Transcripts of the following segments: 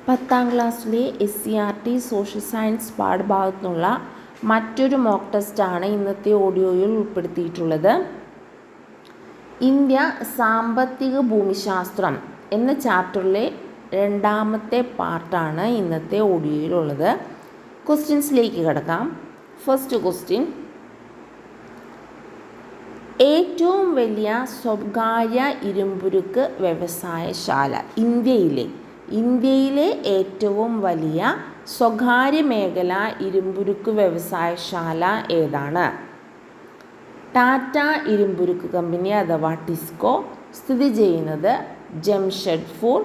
10ാം ക്ലാസ്സിലെ SCERT social science പാഠഭാഗത്തു നിന്നുള്ള മറ്റൊരു മോക്ക് ടെസ്റ്റാണ് ഇന്നത്തെ ഓഡിയോയിൽ ഉൾപ്പെടുത്തിയിട്ടുള്ളത്. ഇന്ത്യ സാമ്പത്തിക ഭൂമിശാസ്ത്രം എന്ന ചാപ്റ്ററിലെ രണ്ടാമത്തെ പാർട്ടാണ് ഇന്നത്തെ ഓഡിയോയിലുള്ളത്. ക്വസ്റ്റ്യൻസിലേക്ക് കിടക്കാം. ഫസ്റ്റ് ക്വസ്റ്റ്യൻ: ഏറ്റവും വലിയ സ്വകാര്യ ഇരുമ്പുരുക്ക് വ്യവസായശാല ഇന്ത്യയിലെ ഏറ്റവും വലിയ സ്വകാര്യ മേഖല ഇരുമ്പുരുക്ക് വ്യവസായശാല ഏതാണ്? ടാറ്റ ഇരുമ്പുരുക്ക് കമ്പനി അഥവാ ടിസ്കോ സ്ഥിതി ചെയ്യുന്നത് ജംഷഡ്പൂർ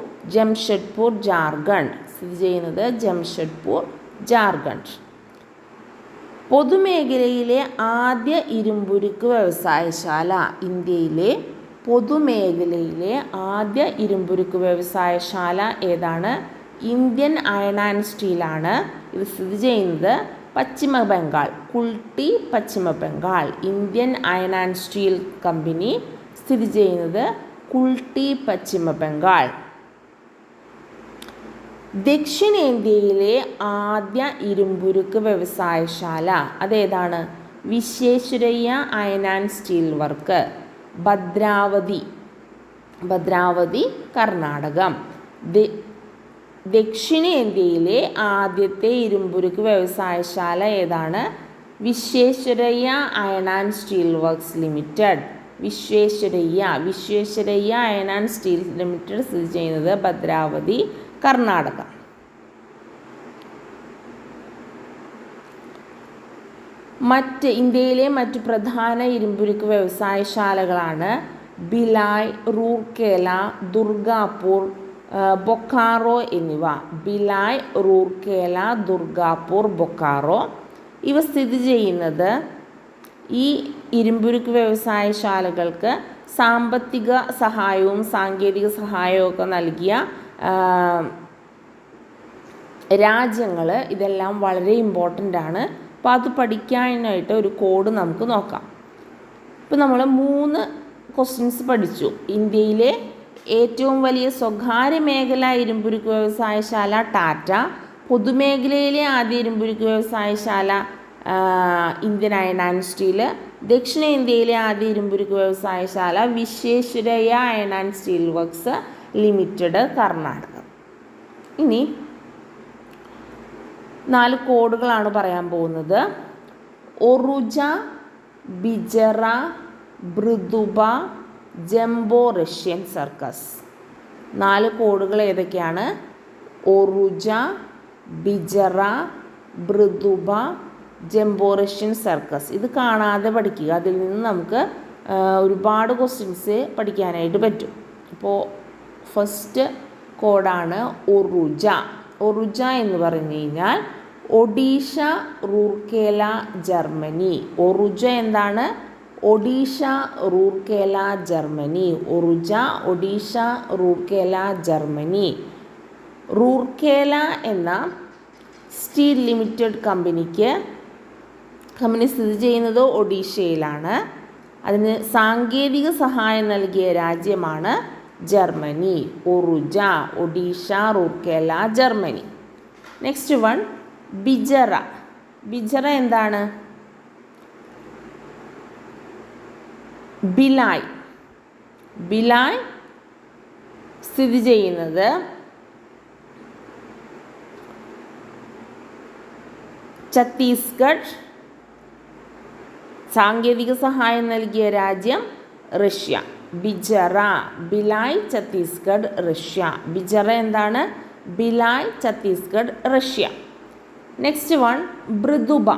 ജാർഖണ്ഡ്. പൊതുമേഖലയിലെ ആദ്യ ഇരുമ്പുരുക്ക് വ്യവസായശാല ഇന്ത്യയിലെ പൊതുമേഖലയിലെ ആദ്യ ഇരുമ്പുരുക്ക് വ്യവസായശാല ഏതാണ്? ഇന്ത്യൻ അയൺ ആൻഡ് സ്റ്റീലാണ്. ഇത് സ്ഥിതി ചെയ്യുന്നത് Paschima Bengal, Kulti, Paschima Bengal. Indian iron and steel company സ്ഥിതി ചെയ്യുന്നത് കുൾട്ടി, പശ്ചിമ ബംഗാൾ. ദക്ഷിണേന്ത്യയിലെ ആദ്യ ഇരുമ്പുരുക്ക് വ്യവസായശാല അതേതാണ്? Visvesvaraya iron and steel work, Bhadravati, Karnatakam. ദക്ഷിണേന്ത്യയിലെ ആദ്യത്തെ ഇരുമ്പുരുക്ക് വ്യവസായശാല ഏതാണ്? Visvesvaraya iron and steel works limited. Visvesvaraya iron and steel limited സ്ഥിതി ചെയ്യുന്നത് ഭദ്രാവതി, കർണാടക. ഇന്ത്യയിലെ മറ്റ് പ്രധാന ഇരുമ്പുരുക്ക് വ്യവസായശാലകളാണ് ഭിലായ്, റൂർക്കേല, ദുർഗാപൂർ, ബൊക്കാറോ എന്നിവ. ബൊക്കാറോ ഇവ സ്ഥിതി ചെയ്യുന്നത് ഈ ഇരുമ്പുരുക്ക് വ്യവസായശാലകൾക്ക് സാമ്പത്തിക സഹായവും സാങ്കേതിക സഹായവും ഒക്കെ നൽകിയ രാജ്യങ്ങൾ. ഇതെല്ലാം വളരെ ഇമ്പോർട്ടൻ്റ് ആണ്. അപ്പോൾ അത് പഠിക്കാനായിട്ട് ഒരു കോഡ് നമുക്ക് നോക്കാം. ഇപ്പോൾ നമ്മൾ 3 ക്വസ്റ്റ്യൻസ് പഠിച്ചു. ഇന്ത്യയിലെ ഏറ്റവും വലിയ സ്വകാര്യ മേഖല ഇരുമ്പുരുക്ക് വ്യവസായശാല ടാറ്റ, പൊതുമേഖലയിലെ ആദ്യ ഇരുമ്പുരുക്ക് വ്യവസായശാല ഇന്ത്യൻ അയൺ ആൻഡ് സ്റ്റീൽ, ദക്ഷിണേന്ത്യയിലെ ആദ്യ ഇരുമ്പുരുക്ക് വ്യവസായശാല Visvesvaraya iron and steel works limited, Karnataka. ഇനി 4 കോഡുകളാണ് പറയാൻ പോകുന്നത്. ഒറുജ, ബിജറ, ഭൃതുബ, ജംബോ റഷ്യൻ സർക്കസ്. 4 കോഡുകൾ ഏതൊക്കെയാണ്? ഒറുജ, ബിജറ, ഭൃതുബ, ജംബോ റഷ്യൻ സർക്കസ്. ഇത് കാണാതെ പഠിക്കുക. അതിൽ നിന്ന് നമുക്ക് ഒരുപാട് ക്വസ്റ്റ്യൻസ് പഠിക്കാനായിട്ട് പറ്റും. അപ്പോൾ ഫസ്റ്റ് കോഡാണ് ഒറുജ. ഒറുജ എന്ന് പറഞ്ഞു കഴിഞ്ഞാൽ ഒഡീഷ, റൂർക്കേല, ജർമ്മനി. ഒറുജ എന്താണ്? ഒഡീഷ, റൂർക്കേല, ജർമ്മനി. ഒറുജ, ഒഡീഷ, റൂർക്കേല, ജർമ്മനി. റൂർക്കേല എന്ന സ്റ്റീൽ ലിമിറ്റഡ് കമ്പനി സ്ഥിതി ചെയ്യുന്നത് ഒഡീഷയിലാണ്. അതിന് സാങ്കേതിക സഹായം നൽകിയ രാജ്യമാണ് ജർമ്മനി. ഒറുജ, Odisha, Rourkela, Germany. Next one ബിജറ. ബിജറ എന്താണ്? ഭിലായ് സ്ഥിതി ചെയ്യുന്നത് ഛത്തീസ്ഗഡ്. സാങ്കേതിക സഹായം നൽകിയ രാജ്യം റഷ്യ. ഭിലായ്, ഛത്തീസ്ഗഡ്, റഷ്യ. ബിജറ എന്താണ്? Bhilai, Chhattisgarh, Russia. Next one ഭൃതുബ.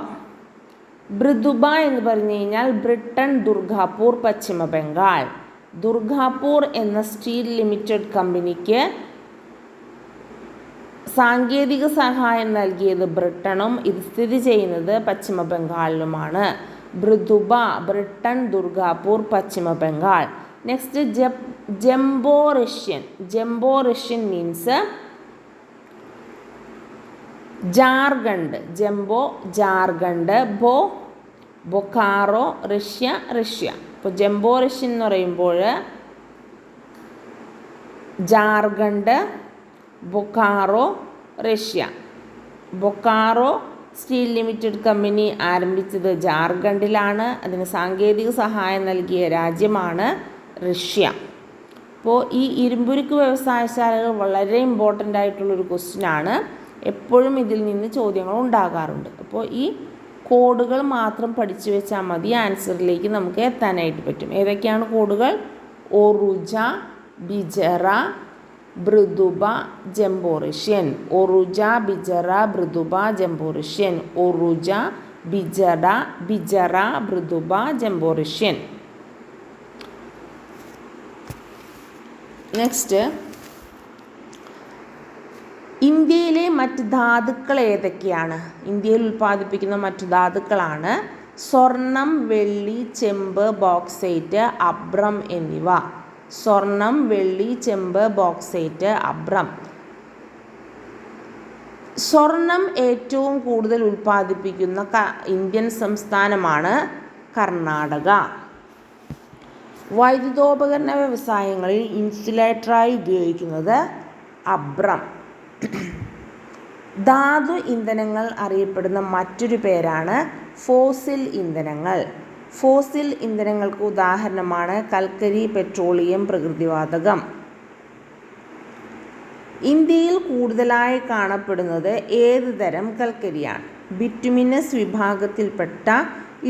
ഭൃതുബ എന്ന് പറഞ്ഞു കഴിഞ്ഞാൽ ബ്രിട്ടൻ, ദുർഗാപൂർ, പശ്ചിമ ബംഗാൾ. ദുർഗാപൂർ എന്ന സ്റ്റീൽ ലിമിറ്റഡ് കമ്പനിക്ക് സാങ്കേതിക സഹായം നൽകിയത് ബ്രിട്ടനും ഇത് സ്ഥിതി ചെയ്യുന്നത് പശ്ചിമ ബംഗാളിലുമാണ്. ഭൃതുബ, ബ്രിട്ടൻ, ദുർഗാപൂർ, പശ്ചിമ Bengal. Next jumbo Russian means Jharkhand. Jharkhand. Bokaro, Russia. അപ്പോൾ ജംബോ റഷ്യൻ എന്ന് പറയുമ്പോൾ Jharkhand, Bokaro, Russia. Bokaro steel limited company ആരംഭിച്ചത് ജാർഖണ്ഡിലാണ്. അതിന് സാങ്കേതിക സഹായം നൽകിയ രാജ്യമാണ് റഷ്യ. അപ്പോൾ ഈ ഇരുമ്പുരുക്ക് വ്യവസായശാലകൾ വളരെ ഇമ്പോർട്ടൻ്റ് ആയിട്ടുള്ളൊരു ക്വസ്റ്റ്യനാണ്. എപ്പോഴും ഇതിൽ നിന്ന് ചോദ്യങ്ങൾ ഉണ്ടാകാറുണ്ട്. അപ്പോൾ ഈ കോഡുകൾ മാത്രം പഠിച്ചു വെച്ചാൽ മതി, ആൻസറിലേക്ക് നമുക്ക് എത്താനായിട്ട് പറ്റും. ഏതൊക്കെയാണ് കോഡുകൾ? ഓറുജ, ബിജറ, ബ്രുദുബ, ജംബോറിഷ്യൻ. ഓറുജ, ബിജറ, ബ്രുദുബ, ജംബോറിഷ്യൻ. ഓറുജ, ബിജറ, ബ്രുദുബ, ജംബോറിഷ്യൻ. നെക്സ്റ്റ്, ഇന്ത്യയിലെ മറ്റ് ധാതുക്കൾ ഏതൊക്കെയാണ്? ഇന്ത്യയിൽ ഉൽപ്പാദിപ്പിക്കുന്ന മറ്റു ധാതുക്കളാണ് സ്വർണം, വെള്ളി, ചെമ്പ്, ബോക്സൈറ്റ്, അബ്രം എന്നിവ. സ്വർണം, വെള്ളി, ചെമ്പ്, ബോക്സൈറ്റ്, അബ്രം. സ്വർണം ഏറ്റവും കൂടുതൽ ഉൽപ്പാദിപ്പിക്കുന്ന ഇന്ത്യൻ സംസ്ഥാനമാണ് കർണാടക. വൈദ്യുതോപകരണ വ്യവസായങ്ങളിൽ ഇൻസുലേറ്ററായി ഉപയോഗിക്കുന്നത് അബ്രം. ധാതു ഇന്ധനങ്ങൾ അറിയപ്പെടുന്ന മറ്റൊരു പേരാണ് ഫോസിൽ ഇന്ധനങ്ങൾ. ഫോസിൽ ഇന്ധനങ്ങൾക്ക് ഉദാഹരണമാണ് കൽക്കരി, പെട്രോളിയം, പ്രകൃതിവാതകം. ഇന്ത്യയിൽ കൂടുതലായി കാണപ്പെടുന്നത് ഏത് തരം കൽക്കരിയാണ്? ബിറ്റുമിനസ് വിഭാഗത്തിൽപ്പെട്ട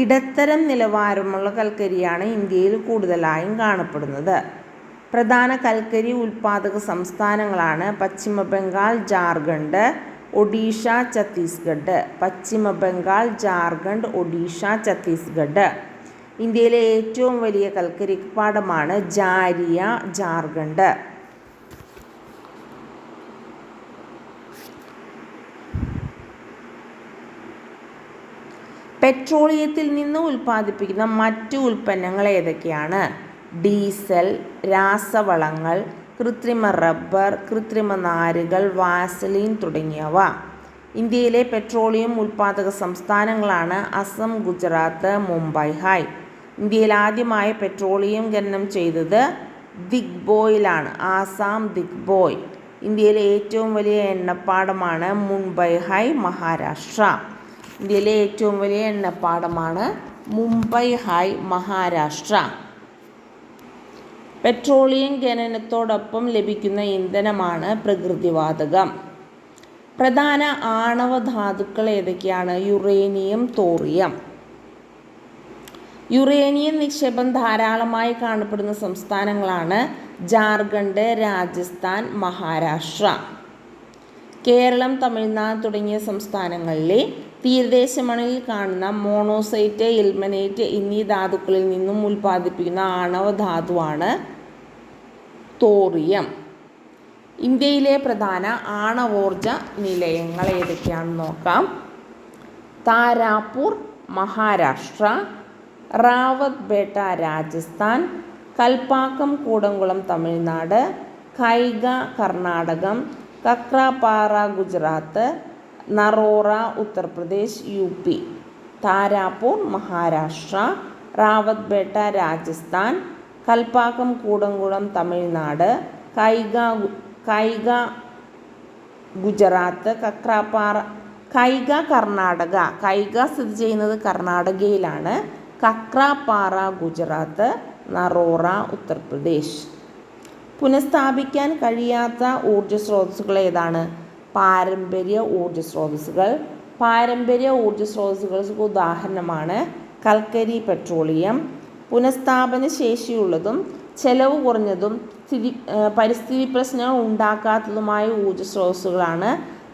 ഇടത്തരം നിലവാരമുള്ള കൽക്കരിയാണ് ഇന്ത്യയിൽ കൂടുതലായും കാണപ്പെടുന്നത്. പ്രധാന കൽക്കരി ഉൽപ്പാദക സംസ്ഥാനങ്ങളാണ് പശ്ചിമ ബംഗാൾ, ജാർഖണ്ഡ്, ഒഡീഷ, ഛത്തീസ്ഗഡ്. പശ്ചിമ ബംഗാൾ, ജാർഖണ്ഡ്, ഒഡീഷ, ഛത്തീസ്ഗഡ്. ഇന്ത്യയിലെ ഏറ്റവും വലിയ കൽക്കരിപ്പാടമാണ് ജാരിയ, ജാർഖണ്ഡ്. പെട്രോളിയത്തിൽ നിന്ന് ഉൽപ്പാദിപ്പിക്കുന്ന മറ്റ് ഉൽപ്പന്നങ്ങൾ ഏതൊക്കെയാണ്? ഡീസൽ, രാസവളങ്ങൾ, കൃത്രിമ റബ്ബർ, കൃത്രിമ നാരുകൾ, വാസലിൻ തുടങ്ങിയവ. ഇന്ത്യയിലെ പെട്രോളിയം ഉൽപ്പാദക സംസ്ഥാനങ്ങളാണ് അസം, ഗുജറാത്ത്, മുംബൈ. ഇന്ത്യയിൽ ആദ്യമായി പെട്രോളിയം ഖനനം ചെയ്തത് ദിഗ്ബോയിലാണ്, ആസാം ദിഗ്ബോയ്. ഇന്ത്യയിലെ ഏറ്റവും വലിയ എണ്ണപ്പാടമാണ് മുംബൈ, മഹാരാഷ്ട്ര. ഇന്ത്യയിലെ ഏറ്റവും വലിയ എണ്ണപ്പാടമാണ് മുംബൈ, മഹാരാഷ്ട്ര. പെട്രോളിയം ഖനനത്തോടൊപ്പം ലഭിക്കുന്ന ഇന്ധനമാണ് പ്രകൃതിവാതകം. പ്രധാന ആണവ ധാതുക്കൾ ഏതൊക്കെയാണ്? Uranium, thorium. യുറേനിയം നിക്ഷേപം ധാരാളമായി കാണപ്പെടുന്ന സംസ്ഥാനങ്ങളാണ് ജാർഖണ്ഡ്, രാജസ്ഥാൻ, മഹാരാഷ്ട്ര. കേരളം, തമിഴ്നാട് തുടങ്ങിയ സംസ്ഥാനങ്ങളിലെ തീരദേശ മണലിൽ കാണുന്ന മോണോസൈറ്റ്, ഇൽമനേറ്റ് എന്നീ ധാതുക്കളിൽ നിന്നും ഉൽപ്പാദിപ്പിക്കുന്ന ആണവ ധാതുവാണ് തോറിയം. ഇന്ത്യയിലെ പ്രധാന ആണവോർജ നിലയങ്ങൾ ഏതൊക്കെയാണെന്ന് നോക്കാം. താരാപൂർ, മഹാരാഷ്ട്ര. റാവത്ബേട്ട, രാജസ്ഥാൻ. കൽപ്പാക്കം, കൂടംകുളം, തമിഴ്നാട്. കൈഗ, കർണാടകം. കക്രാപാറ, ഗുജറാത്ത്. നറോറ, ഉത്തർപ്രദേശ്, UP. താരാപൂർ, മഹാരാഷ്ട്ര. റാവത്ബേട്ട, രാജസ്ഥാൻ. കൽപ്പാക്കം, കൂടംകുളം, തമിഴ്നാട്. കൈഗ, ഗുജറാത്ത്. കൈഗ, കർണാടക. കൈഗ സ്ഥിതി ചെയ്യുന്നത് കർണാടകയിലാണ്. കക്രാപാറ, ഗുജറാത്ത്. നറോറ, ഉത്തർപ്രദേശ്. പുനഃസ്ഥാപിക്കാൻ കഴിയാത്ത ഊർജ്ജ സ്രോതസ്സുകൾ ഏതാണ്? പാരമ്പര്യ ഊർജ്ജ സ്രോതസ്സുകൾ. പാരമ്പര്യ ഊർജ്ജ സ്രോതസ്സുകൾക്ക് ഉദാഹരണമാണ് കൽക്കരി, പെട്രോളിയം. പുനഃസ്ഥാപന ശേഷിയുള്ളതും ചെലവ് കുറഞ്ഞതും പരിസ്ഥിതി പ്രശ്നങ്ങൾ ഉണ്ടാക്കാത്തതുമായ ഊർജ്ജ സ്രോതസ്സുകളാണ്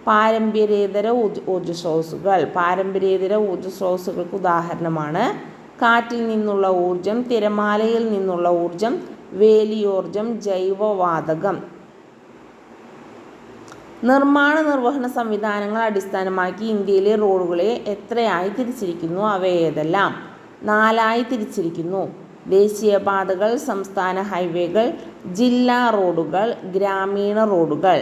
പാരമ്പര്യേതര ഊർജ്ജ സ്രോതസ്സുകൾ. പാരമ്പര്യേതര ഊർജ്ജ സ്രോതസ്സുകൾക്ക് ഉദാഹരണമാണ് കാറ്റിൽ നിന്നുള്ള ഊർജം, തിരമാലയിൽ നിന്നുള്ള ഊർജം, വേലിയോർജം, ജൈവവാതകം. നിർമ്മാണ നിർവഹണ സംവിധാനങ്ങൾ അടിസ്ഥാനമാക്കി ഇന്ത്യയിലെ റോഡുകളെ എത്രയായി തിരിച്ചിരിക്കുന്നു? അവ ഏതെല്ലാം? 4 തിരിച്ചിരിക്കുന്നു. ദേശീയപാതകൾ, സംസ്ഥാന ഹൈവേകൾ, ജില്ലാ റോഡുകൾ, ഗ്രാമീണ റോഡുകൾ.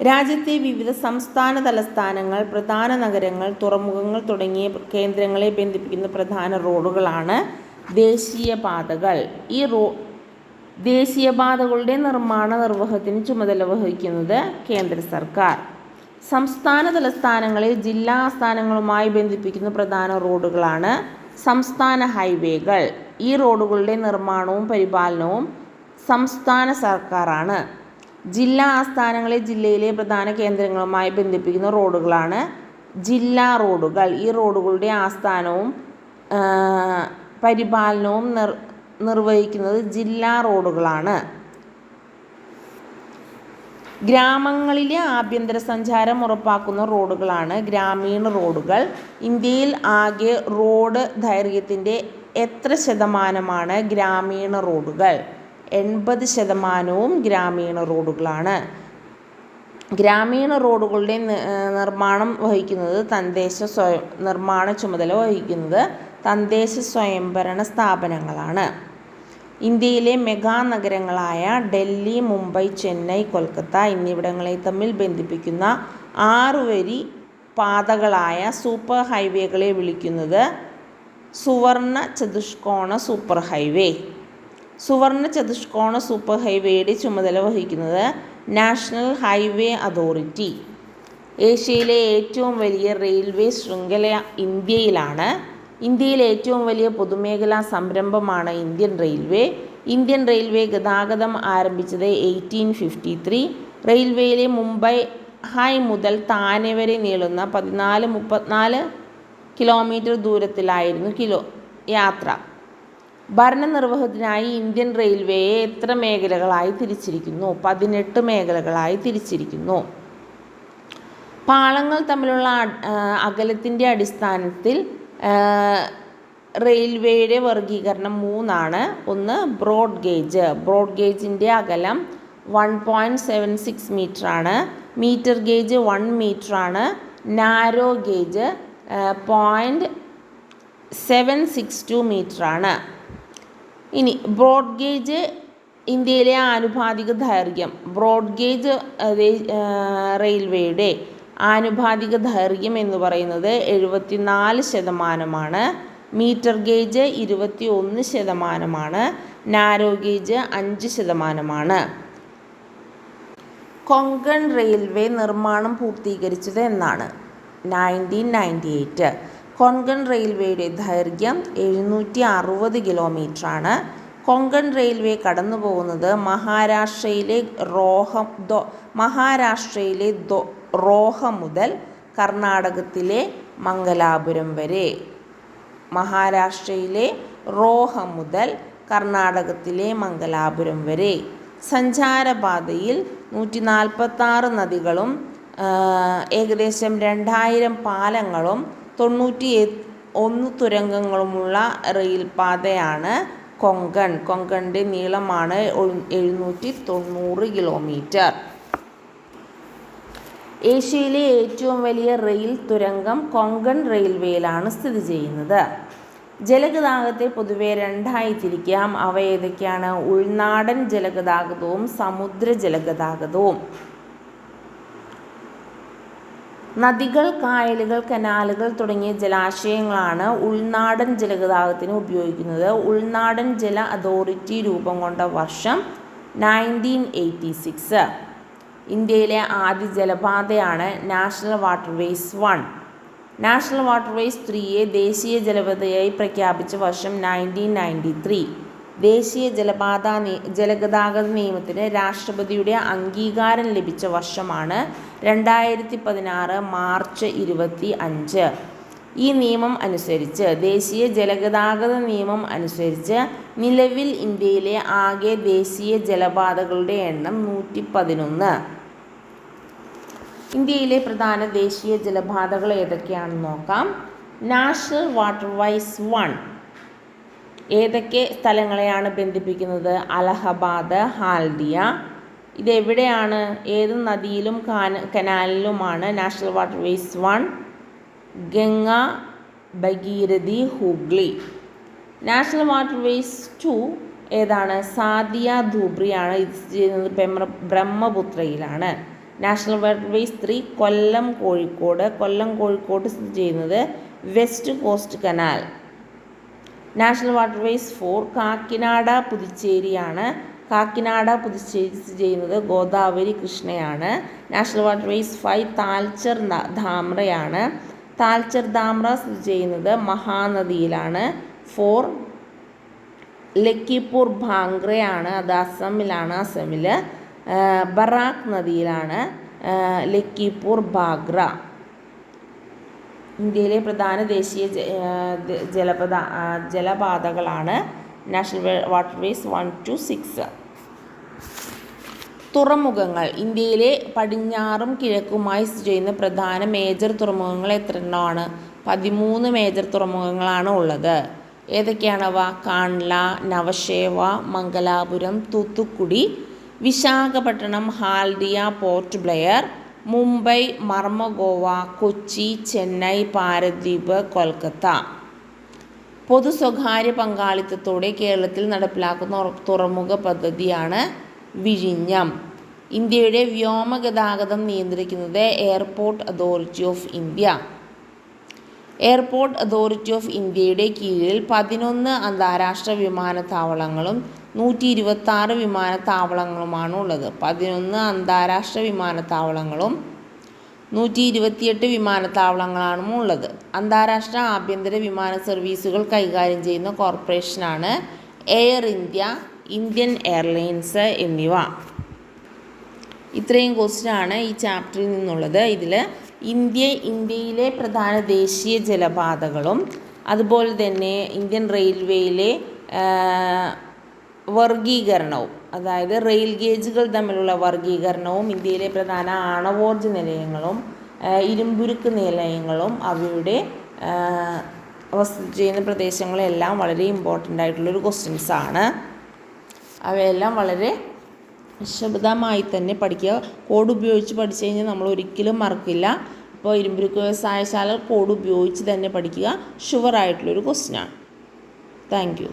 രാജ്യത്തെ വിവിധ സംസ്ഥാന തലസ്ഥാനങ്ങൾ, പ്രധാന നഗരങ്ങൾ, തുറമുഖങ്ങൾ തുടങ്ങിയ കേന്ദ്രങ്ങളെ ബന്ധിപ്പിക്കുന്ന പ്രധാന റോഡുകളാണ് ദേശീയപാതകൾ. ദേശീയപാതകളുടെ നിർമ്മാണ നിർവഹണത്തിന് ചുമതല വഹിക്കുന്നത് കേന്ദ്ര സർക്കാർ. സംസ്ഥാന തലസ്ഥാനങ്ങളെ ജില്ലാ ആസ്ഥാനങ്ങളുമായി ബന്ധിപ്പിക്കുന്ന പ്രധാന റോഡുകളാണ് സംസ്ഥാന ഹൈവേകൾ. ഈ റോഡുകളുടെ നിർമ്മാണവും പരിപാലനവും സംസ്ഥാന സർക്കാരാണ്. ജില്ലാ ആസ്ഥാനങ്ങളെ ജില്ലയിലെ പ്രധാന കേന്ദ്രങ്ങളുമായി ബന്ധിപ്പിക്കുന്ന റോഡുകളാണ് ജില്ലാ റോഡുകൾ. ഈ റോഡുകളുടെ ആസ്ഥാനവും പരിപാലനവും നിർവഹിക്കുന്നത് ജില്ലാ റോഡുകളാണ്. ഗ്രാമങ്ങളിലെ ആഭ്യന്തര സഞ്ചാരം ഉറപ്പാക്കുന്ന റോഡുകളാണ് ഗ്രാമീണ റോഡുകൾ. ഇന്ത്യയിൽ ആകെ റോഡ് ദൈർഘ്യത്തിൻ്റെ എത്ര ശതമാനമാണ് ഗ്രാമീണ റോഡുകൾ? 80% ഗ്രാമീണ റോഡുകളാണ്. ഗ്രാമീണ റോഡുകളുടെ നിർമ്മാണം വഹിക്കുന്നത് നിർമ്മാണ ചുമതല വഹിക്കുന്നത് തദ്ദേശ സ്വയംഭരണ സ്ഥാപനങ്ങളാണ്. ഇന്ത്യയിലെ മെഗാ നഗരങ്ങളായ ഡൽഹി, മുംബൈ, ചെന്നൈ, കൊൽക്കത്ത എന്നിവിടങ്ങളെ തമ്മിൽ ബന്ധിപ്പിക്കുന്ന 6 വരി പാതകളായ സൂപ്പർ ഹൈവേകളെ വിളിക്കുന്നത് സുവർണ ചതുഷ്കോണ സൂപ്പർ ഹൈവേ. സുവർണ ചതുഷ്കോണ സൂപ്പർ ഹൈവേയുടെ ചുമതല വഹിക്കുന്നത് നാഷണൽ ഹൈവേ അതോറിറ്റി. ഏഷ്യയിലെ ഏറ്റവും വലിയ റെയിൽവേ ശൃംഖല ഇന്ത്യയിലാണ്. ഇന്ത്യയിലെ ഏറ്റവും വലിയ പൊതുമേഖലാ സംരംഭമാണ് ഇന്ത്യൻ റെയിൽവേ. ഇന്ത്യൻ റെയിൽവേ ഗതാഗതം ആരംഭിച്ചത് 1853. റെയിൽവേയിലെ മുംബൈ ഹൈ മുതൽ താനെ വരെ നീളുന്ന 14-34 കിലോമീറ്റർ ദൂരത്തിലായിരുന്നു യാത്ര. ഭരണനിർവഹണത്തിനായി ഇന്ത്യൻ റെയിൽവേയെ എത്ര മേഖലകളായി തിരിച്ചിരിക്കുന്നു? 18 മേഖലകളായി തിരിച്ചിരിക്കുന്നു. പാളങ്ങൾ തമ്മിലുള്ള അകലത്തിൻ്റെ അടിസ്ഥാനത്തിൽ റെയിൽവേയുടെ വർഗീകരണം 3 ഒന്ന് ബ്രോഡ് ഗേജ്. ബ്രോഡ് ഗേജിൻ്റെ അകലം 1.76 മീറ്ററാണ്. മീറ്റർ ഗേജ് 1 മീറ്ററാണ്. നാരോ ഗേജ് 0.762 മീറ്ററാണ്. ഇനി ബ്രോഡ് ഗേജ് ഇന്ത്യയിലെ ആനുപാതിക ദൈർഘ്യം. ബ്രോഡ് ഗേജ് റെയിൽവേയുടെ ആനുപാതിക ദൈർഘ്യം എന്ന് പറയുന്നത് 74%. Metre gauge 21%. Narrow gauge 5%. Konkan railway നിർമ്മാണം പൂർത്തീകരിച്ചത് എന്നാണ്? 1998. കൊങ്കൺ റെയിൽവേയുടെ ദൈർഘ്യം 760 കിലോമീറ്ററാണ്. കൊങ്കൺ റെയിൽവേ കടന്നു പോകുന്നത് മഹാരാഷ്ട്രയിലെ റോഹ മുതൽ കർണാടകത്തിലെ മംഗലാപുരം വരെ. മഹാരാഷ്ട്രയിലെ റോഹ മുതൽ കർണാടകത്തിലെ മംഗലാപുരം വരെ. സഞ്ചാരപാതയിൽ 146 നദികളും ഏകദേശം 2000 പാലങ്ങളും 91 തുരങ്കങ്ങളുമുള്ള റെയിൽ പാതയാണ് കൊങ്കൺ. കൊങ്കണിൻ്റെ നീളമാണ് 790 കിലോമീറ്റർ. ഏഷ്യയിലെ ഏറ്റവും വലിയ റെയിൽ തുരങ്കം കൊങ്കൺ റെയിൽവേയിലാണ് സ്ഥിതി ചെയ്യുന്നത്. ജലഗതാഗതത്തെ പൊതുവെ 2ആയി തിരിക്കാം. അവ ഏതൊക്കെയാണ്? ഉൾനാടൻ ജലഗതാഗതവും സമുദ്ര ജലഗതാഗതവും. നദികൾ, കായലുകൾ, കനാലുകൾ തുടങ്ങിയ ജലാശയങ്ങളാണ് ഉൾനാടൻ ജലഗതാഗതത്തിന് ഉപയോഗിക്കുന്നത്. ഉൾനാടൻ ജല അതോറിറ്റി രൂപം കൊണ്ട വർഷം 1986. ഇന്ത്യയിലെ ആദ്യ ജലപാതയാണ് നാഷണൽ വാട്ടർവേസ് 1. നാഷണൽ വാട്ടർവേസ് 3യെ ദേശീയ ജലപാതയായി പ്രഖ്യാപിച്ച വർഷം 1993. ദേശീയ ജലഗതാഗത നിയമത്തിന് രാഷ്ട്രപതിയുടെ അംഗീകാരം ലഭിച്ച വർഷമാണ് 2016 മാർച്ച് 25. ഈ നിയമം അനുസരിച്ച്, ദേശീയ ജലഗതാഗത നിയമം അനുസരിച്ച് നിലവിൽ ഇന്ത്യയിലെ ആകെ ദേശീയ ജലപാതകളുടെ എണ്ണം 111. ഇന്ത്യയിലെ പ്രധാന ദേശീയ ജലപാതകൾ ഏതൊക്കെയാണെന്ന് നോക്കാം. നാഷണൽ വാട്ടർവേസ് 1 ഏതൊക്കെ സ്ഥലങ്ങളെയാണ് ബന്ധിപ്പിക്കുന്നത്? അലഹബാദ്, ഹാൽഡിയ. ഇതെവിടെയാണ്? ഏത് നദിയിലും കനാലിലുമാണ് national waterways 1? Ganga, Bhagirathi, Hooghly. National waterways 2 ഏതാണ്? സാദിയ, ധൂബ്രിയാണ്. ഇത് ചെയ്യുന്നത് ബ്രഹ്മപുത്രയിലാണ്. National waterways 3 Kollam, Kozhikode. കോഴിക്കോട് സ്ഥിതി ചെയ്യുന്നത് west coast canal. National waterways 4 Kakinada, പുതുച്ചേരിയാണ്. കാക്കിനാട പുതുച്ചേരി സ്ഥിതി ചെയ്യുന്നത് ഗോദാവരി കൃഷ്ണയാണ്. നാഷണൽ വാട്ടർവേസ് 5 താൽച്ചർ ധാമ്രയാണ്. താൽച്ചർ ധാമ്ര സ്ഥിതി ചെയ്യുന്നത് മഹാനദിയിലാണ്. 4 ലക്കിപൂർ ഭാംഗ്രയാണ്, അത് അസമിലാണ്. ബറാക്ക് നദിയിലാണ് ലക്കിപൂർ ഭാഗ്ര. ഇന്ത്യയിലെ പ്രധാന ദേശീയ ജലപാതകളാണ് നാഷണൽ വാട്ടർവേസ് 1 to 6. തുറമുഖങ്ങൾ. ഇന്ത്യയിലെ പടിഞ്ഞാറും കിഴക്കുമായി സ്ഥിതി ചെയ്യുന്ന പ്രധാന മേജർ തുറമുഖങ്ങൾ എത്ര എണ്ണമാണ്? 13 മേജർ തുറമുഖങ്ങളാണ് ഉള്ളത്. ഏതൊക്കെയാണവ? കാൺല, നവശേവ, മംഗലാപുരം, തൂത്തുക്കുടി, വിശാഖപട്ടണം, ഹാൽഡിയ, പോർട്ട് ബ്ലെയർ, മുംബൈ, മർമഗോവ, കൊച്ചി, ചെന്നൈ, പാരദ്വീപ്, കൊൽക്കത്ത. പൊതു സ്വകാര്യ പങ്കാളിത്തത്തോടെ കേരളത്തിൽ നടപ്പിലാക്കുന്ന തുറമുഖ പദ്ധതിയാണ് വിഴിഞ്ഞം. ഇന്ത്യയുടെ വ്യോമഗതാഗതം നിയന്ത്രിക്കുന്നത് airport authority of India. Airport authority of ഇന്ത്യയുടെ കീഴിൽ 11 അന്താരാഷ്ട്ര വിമാനത്താവളങ്ങളും 126 വിമാനത്താവളങ്ങളുമാണ് ഉള്ളത്. 11 അന്താരാഷ്ട്ര വിമാനത്താവളങ്ങളും 128 വിമാനത്താവളങ്ങളാണ് ഉള്ളത്. അന്താരാഷ്ട്ര ആഭ്യന്തര വിമാന സർവീസുകൾ കൈകാര്യം ചെയ്യുന്ന കോർപ്പറേഷനാണ് എയർ ഇന്ത്യ, ഇന്ത്യൻ എയർലൈൻസ് എന്നിവ. ഇത്രയും ക്വസ്റ്റ്യനാണ് ഈ ചാപ്റ്ററിൽ നിന്നുള്ളത്. ഇതിൽ ഇന്ത്യയിലെ പ്രധാന ദേശീയ ജലപാതകളും അതുപോലെ തന്നെ ഇന്ത്യൻ റെയിൽവേയിലെ വർഗീകരണവും, അതായത് റെയിൽ ഗേജുകൾ തമ്മിലുള്ള വർഗീകരണവും, ഇന്ത്യയിലെ പ്രധാന ആണവോർജ്ജ നിലയങ്ങളും ഇരുമ്പുരുക്ക് നിലയങ്ങളും അവയുടെ സ്ഥിതി ചെയ്യുന്ന പ്രദേശങ്ങളെല്ലാം വളരെ ഇമ്പോർട്ടൻ്റ് ആയിട്ടുള്ളൊരു ക്വസ്റ്റ്യൻസാണ്. അവയെല്ലാം വളരെ വിശദമായി തന്നെ പഠിക്കുക. കോഡ് ഉപയോഗിച്ച് പഠിച്ചു കഴിഞ്ഞാൽ നമ്മൾ ഒരിക്കലും മറക്കില്ല. അപ്പോൾ ഇരുമ്പുരുക്ക് വ്യവസായശാല കോഡ് ഉപയോഗിച്ച് തന്നെ പഠിക്കുക. ഷുവറായിട്ടുള്ളൊരു ക്വസ്റ്റ്യനാണ്. Thank you.